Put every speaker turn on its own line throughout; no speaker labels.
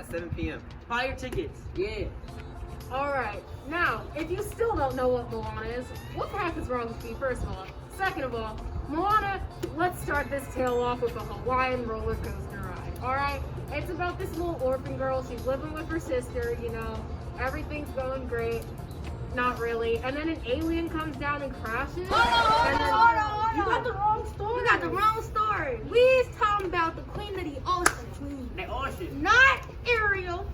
at 7 p.m. Buy your tickets.
Yeah.
Alright, now, if you still don't know what Moana is, what the heck is wrong with me, first of all? Second of all, Moana, let's start this tale off with a Hawaiian roller coaster ride, alright? It's about this little orphan girl, she's living with her sister, you know, everything's going great. Not really. And then an alien comes down and crashes.
Hold on.
You got the wrong story.
You got the wrong story. We talking about the queen of the ocean.
The ocean.
Not Ariel,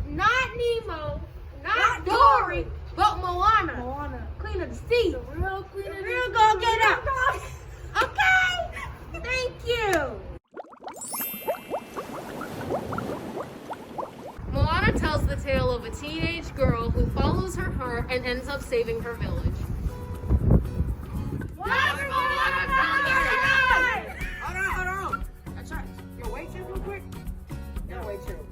not Nemo, not Dory, but Moana.
Moana.
Queen of the sea.
The real queen of the
Real go get up. Okay? Thank you.
Moana tells the tale of a teenage girl who follows her heart and ends up saving her village.
That's Moana.
Hold on. That's right. Yo, wait chill real quick. Yo, wait chill.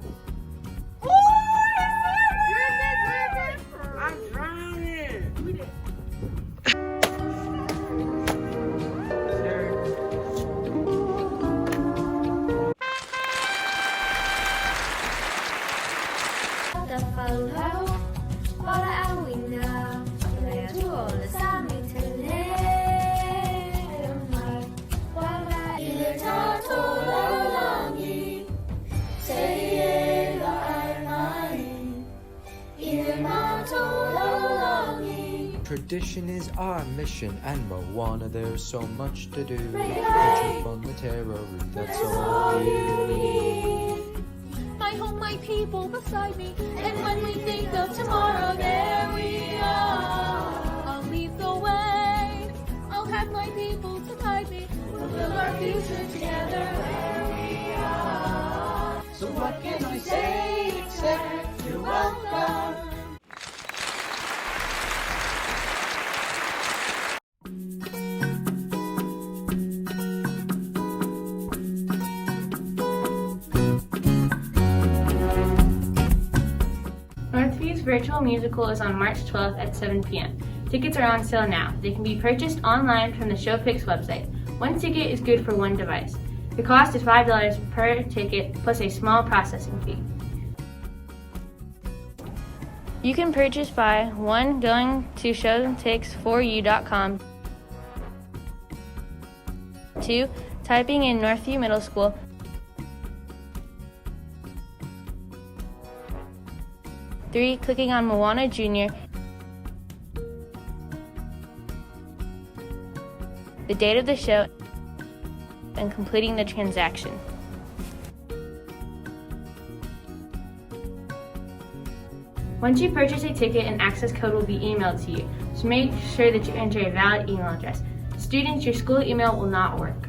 I'm drowning.
Tradition is our mission, and Moana, there's so much to do. A trip on the Tara route, that's all you need.
My home, my people beside me, and when we think of tomorrow, there we are. I'll lead the way, I'll have my people to guide me. We'll build our future together where we are. So what can I say except you're welcome?
Northview's virtual musical is on March 12th at 7 p.m. Tickets are on sale now. They can be purchased online from the Showpix website. One ticket is good for one device. The cost is $5 per ticket plus a small processing fee. You can purchase by 1. Going to showtix4u.com, 2. Typing in Northview Middle School, 3. Clicking on Moana Jr., the date of the show, and completing the transaction. Once you purchase a ticket, an access code will be emailed to you, so make sure that you enter a valid email address. Students, your school email will not work.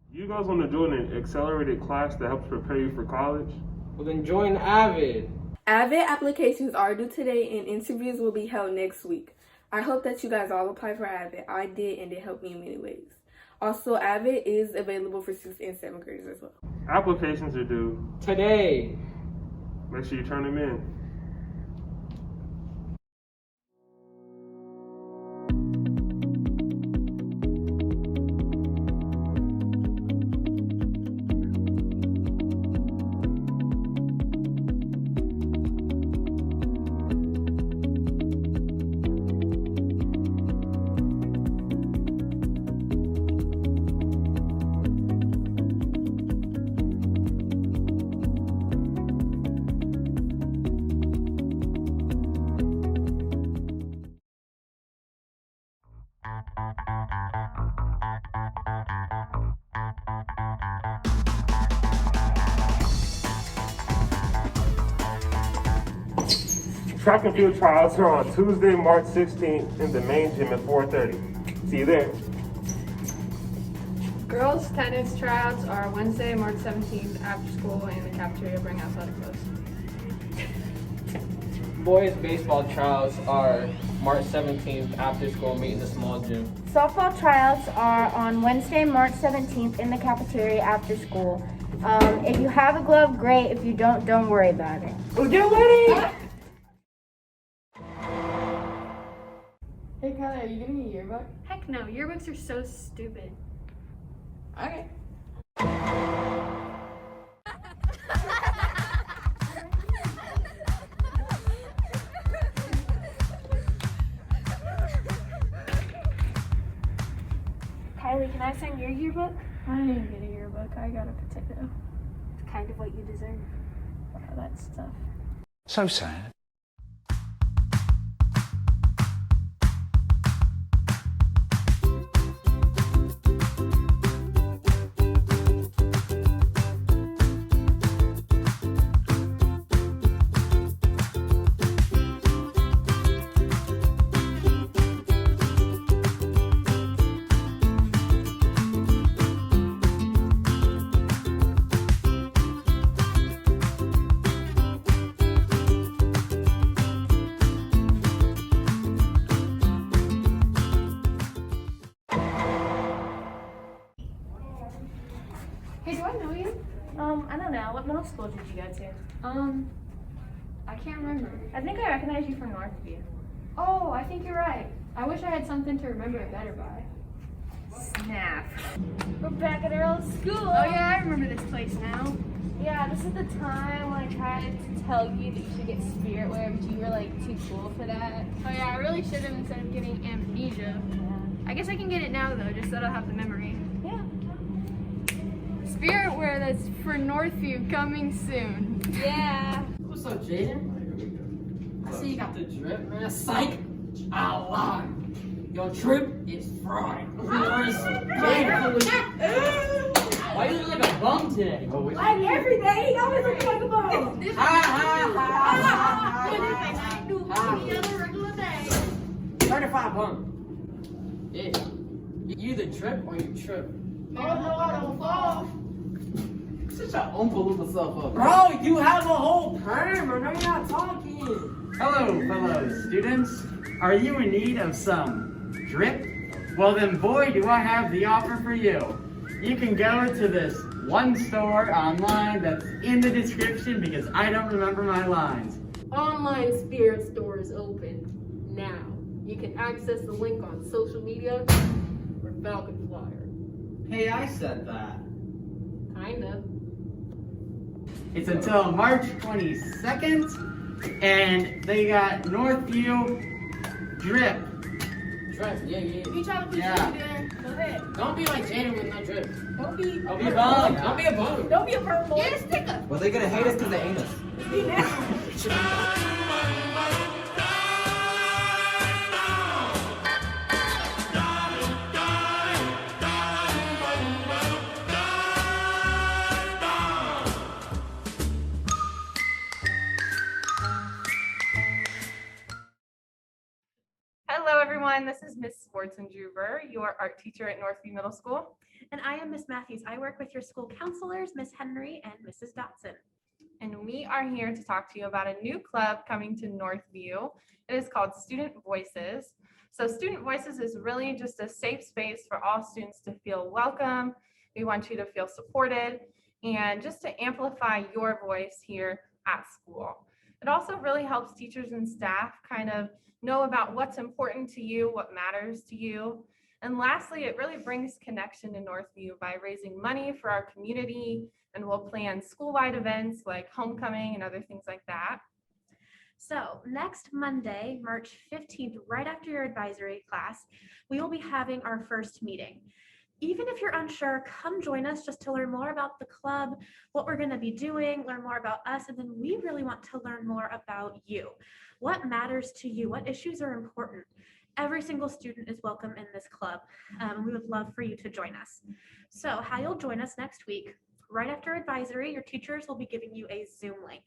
You guys want to join an accelerated class that helps prepare you for college?
Well, then join Avid.
Avid applications are due today and interviews will be held next week. I hope that you guys all apply for Avid. I did, and it helped me in many ways. Also, Avid is available for 6th and 7th graders as well.
Applications are due
Today.
Make sure you turn them in. Track and field trials are on Tuesday, March 16th in the main gym at 4:30. See you there.
Girls' tennis tryouts are Wednesday, March 17th after school in the cafeteria. Bring athletic clothes.
Boys' baseball trials are March 17th after school. Meet in the small gym.
Softball tryouts are on Wednesday, March 17th in the cafeteria after school. If you have a glove, great. If you don't worry about it.
We'll get ready!
Hey Kylie, are you getting a yearbook?
Heck no, yearbooks are so stupid.
Okay.
can I sign your yearbook?
I didn't get a yearbook. I got a potato.
It's kind of what you deserve.
Wow, that's tough.
So sad.
Hey, do I know you?
I don't know. What middle school did you go to?
I can't remember.
I think I recognize you from Northview.
Oh, I think you're right. I wish I had something to remember it better by.
Snap. We're back at our old school.
Oh yeah, I remember this place now.
Yeah, this is the time when I tried to tell you that you should get spirit wear, but you were like too cool for that.
Oh yeah, I really should have instead of getting amnesia. I guess I can get it now though, just so I don't have the memory.
Yeah.
Spirit wear that's for Northview coming soon.
Yeah.
What's up, Jaden? I see you got the drip, man. Psych! I'll lie. Your trip is fried. Why you look like a bum today?
Like every day, he always looks like a bum.
Any other regular day.
Certified bum. Yeah. You either trip or you trip.
Oh no, I don't fall.
Shut your oompa loompa self up. Bro, you have a whole perm. I know you're not talking.
Hello, fellow students. Are you in need of some drip? Well then, boy, do I have the offer for you. You can go to this one store online that's in the description because I don't remember my lines.
Online spirit store is open now. You can access the link on social media or Falcon Flyer.
Hey, I said that.
Kinda.
It's until March 22nd, and they got Northview drip.
Drip, yeah.
You try to put
Yeah.
you there. Go ahead.
Don't be like Jaden with no drip.
Don't be
Don't be a bum. Don't be a bum.
Don't be a bird boy.
Get a sticker.
Well, they gonna hate us because they ain't us.
Be natural.
Hello, everyone. This is Miss Swartzendruber, your art teacher at Northview Middle School.
And I am Miss Matthews. I work with your school counselors, Miss Henry and Mrs. Dotson.
And we are here to talk to you about a new club coming to Northview. It is called Student Voices. So Student Voices is really just a safe space for all students to feel welcome. We want you to feel supported and just to amplify your voice here at school. It also really helps teachers and staff kind of know about what's important to you, what matters to you. And lastly, it really brings connection to Northview by raising money for our community, and we'll plan school-wide events like homecoming and other things like that.
So next Monday, March 15th, right after your advisory class, we will be having our first meeting. Even if you're unsure, come join us just to learn more about the club, what we're going to be doing, learn more about us, and then we really want to learn more about you. What matters to you? What issues are important? Every single student is welcome in this club. We would love for you to join us. So how you'll join us next week, right after advisory, your teachers will be giving you a Zoom link.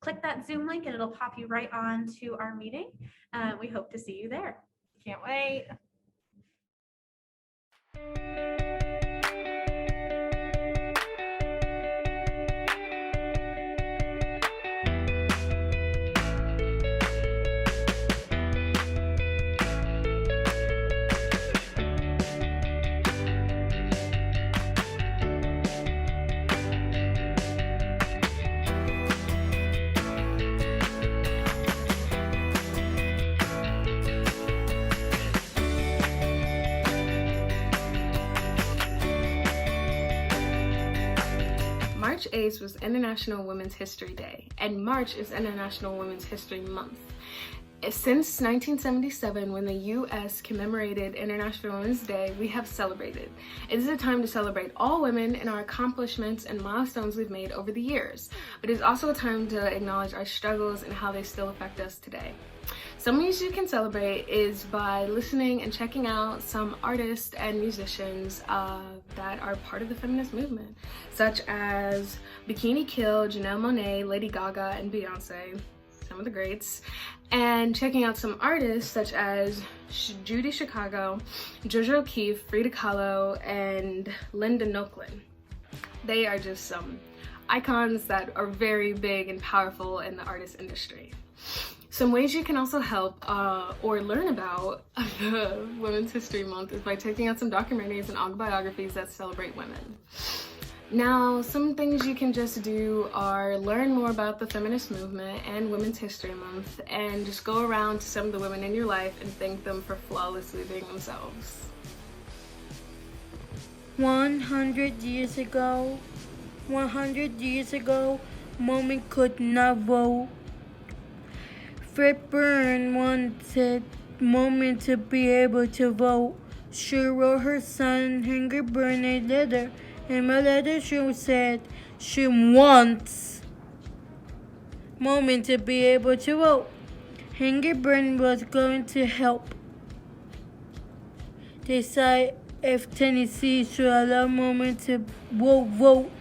Click that Zoom link and it'll pop you right on to our meeting. We hope to see you there.
Can't wait.
March 8th was International Women's History Day, and March is International Women's History Month. Since 1977, when the U.S. commemorated International Women's Day, we have celebrated. It is a time to celebrate all women and our accomplishments and milestones we've made over the years. But it is also a time to acknowledge our struggles and how they still affect us today. Some ways you can celebrate is by listening and checking out some artists and musicians that are part of the feminist movement, such as Bikini Kill, Janelle Monáe, Lady Gaga, and Beyonce, some of the greats, and checking out some artists such as Judy Chicago, Georgia O'Keeffe, Frida Kahlo, and Linda Noklin. They are just some icons that are very big and powerful in the artist industry. Some ways you can also help or learn about the Women's History Month is by checking out some documentaries and autobiographies that celebrate women. Now, some things you can just do are learn more about the feminist movement and Women's History Month, and just go around to some of the women in your life and thank them for flawlessly being themselves.
100 years ago, women could not vote. Fred Byrne wanted women to be able to vote. She wrote her son Henry Byrne a letter. In the letter she said she wants women to be able to vote. Henry Byrne was going to help decide if Tennessee should allow women to vote.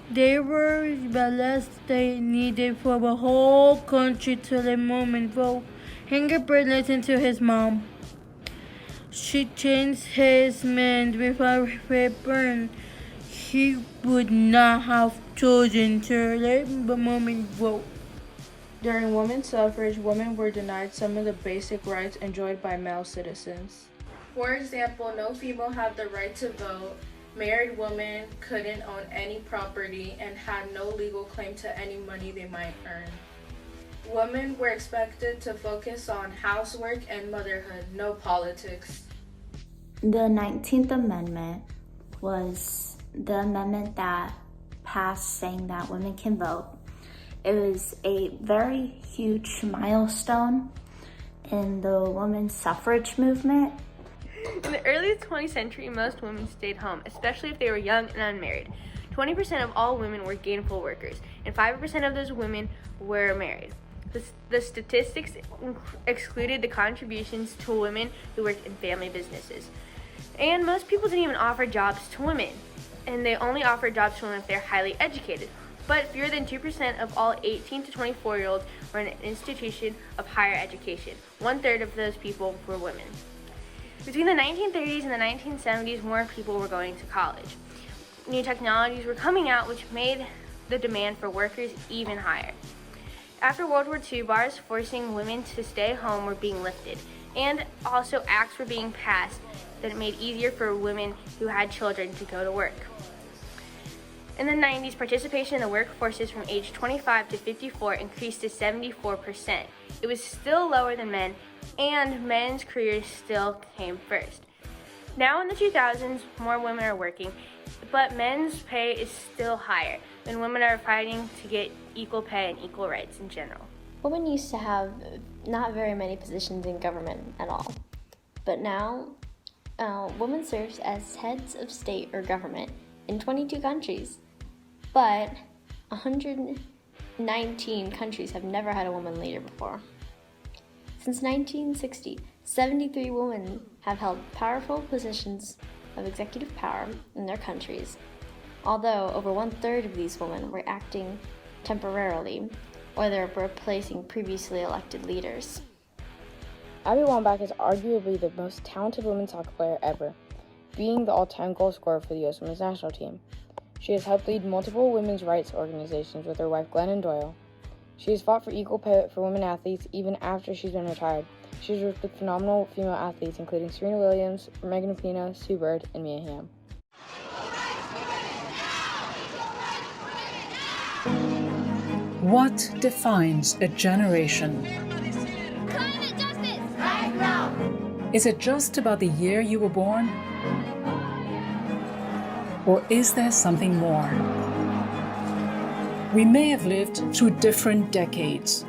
They were the last they needed for the whole country to let women vote. Henry Byrne listened to his mom. She changed his mind without Fred Byrne. He would not have chosen to let the women vote.
During women's suffrage, women were denied some of the basic rights enjoyed by male citizens.
For example, no female had the right to vote. Married women couldn't own any property and had no legal claim to any money they might earn. Women were expected to focus on housework and motherhood, no politics.
The 19th Amendment was the amendment that passed saying that women can vote. It was a very huge milestone in the women's suffrage movement.
In the early 20th century, most women stayed home, especially if they were young and unmarried. 20% of all women were gainful workers, and 5% of those women were married. The statistics excluded the contributions to women who worked in family businesses. And most people didn't even offer jobs to women, and they only offered jobs to women if they're highly educated. But fewer than 2% of all 18 to 24-year-olds were in an institution of higher education. 1/3 of those people were women. Between the 1930s and the 1970s, more people were going to college. New technologies were coming out, which made the demand for workers even higher. After World War II, bars forcing women to stay home were being lifted, and also acts were being passed that made it easier for women who had children to go to work. In the 90s, participation in the workforces from age 25 to 54 increased to 74%. It was still lower than men, and men's careers still came first. Now in the 2000s, more women are working, but men's pay is still higher, and women are fighting to get equal pay and equal rights in general.
Women used to have not very many positions in government at all, but now women serve as heads of state or government in 22 countries, but 119 countries have never had a woman leader before. Since 1960, 73 women have held powerful positions of executive power in their countries, although over 1/3 of these women were acting temporarily, or they're replacing previously elected leaders.
Abby Wambach is arguably the most talented women's soccer player ever, being the all-time goal scorer for the U.S. women's national team. She has helped lead multiple women's rights organizations with her wife Glennon Doyle. She has fought for equal pay for women athletes even after she's been retired. She's worked with phenomenal female athletes including Serena Williams, Megan Rapinoe, Sue Bird, and Mia Hamm.
What defines a generation?
Climate justice! Right now!
Is it just about the year you were born? Or is there something more? We may have lived through different decades,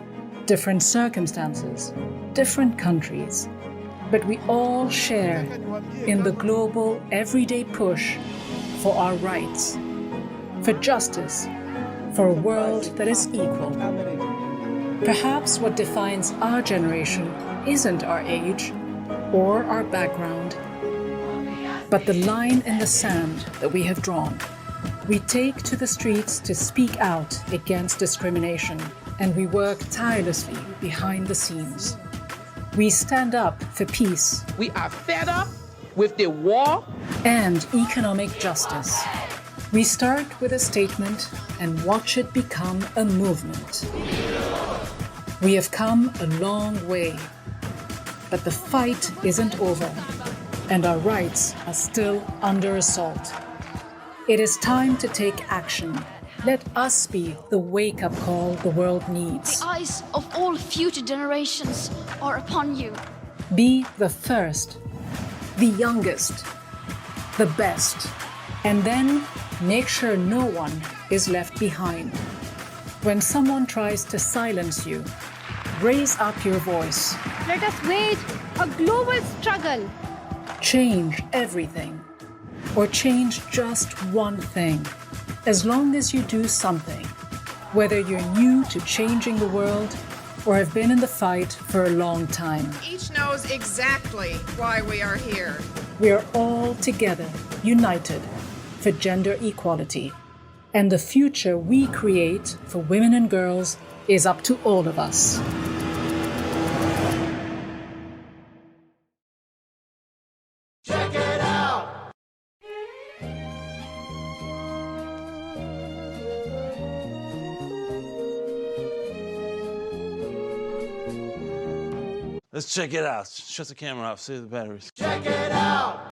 different circumstances, different countries, but we all share in the global, everyday push for our rights, for justice, for a world that is equal. Perhaps what defines our generation isn't our age or our background, but the line in the sand that we have drawn. We take to the streets to speak out against discrimination, and we work tirelessly behind the scenes. We stand up for peace.
We are fed up with the war
and economic justice. We start with a statement and watch it become a movement. We have come a long way, but the fight isn't over, and our rights are still under assault. It is time to take action. Let us be the wake-up call the world needs.
The eyes of all future generations are upon you.
Be the first, the youngest, the best, and then make sure no one is left behind. When someone tries to silence you, raise up your voice.
Let us wage a global struggle.
Change everything, or change just one thing. As long as you do something, whether you're new to changing the world or have been in the fight for a long time.
Each knows exactly why we are here.
We are all together, united for gender equality. And the future we create for women and girls is up to all of us.
Check it out!
Let's check it out. Shut the camera off. Save the batteries.
Check it out!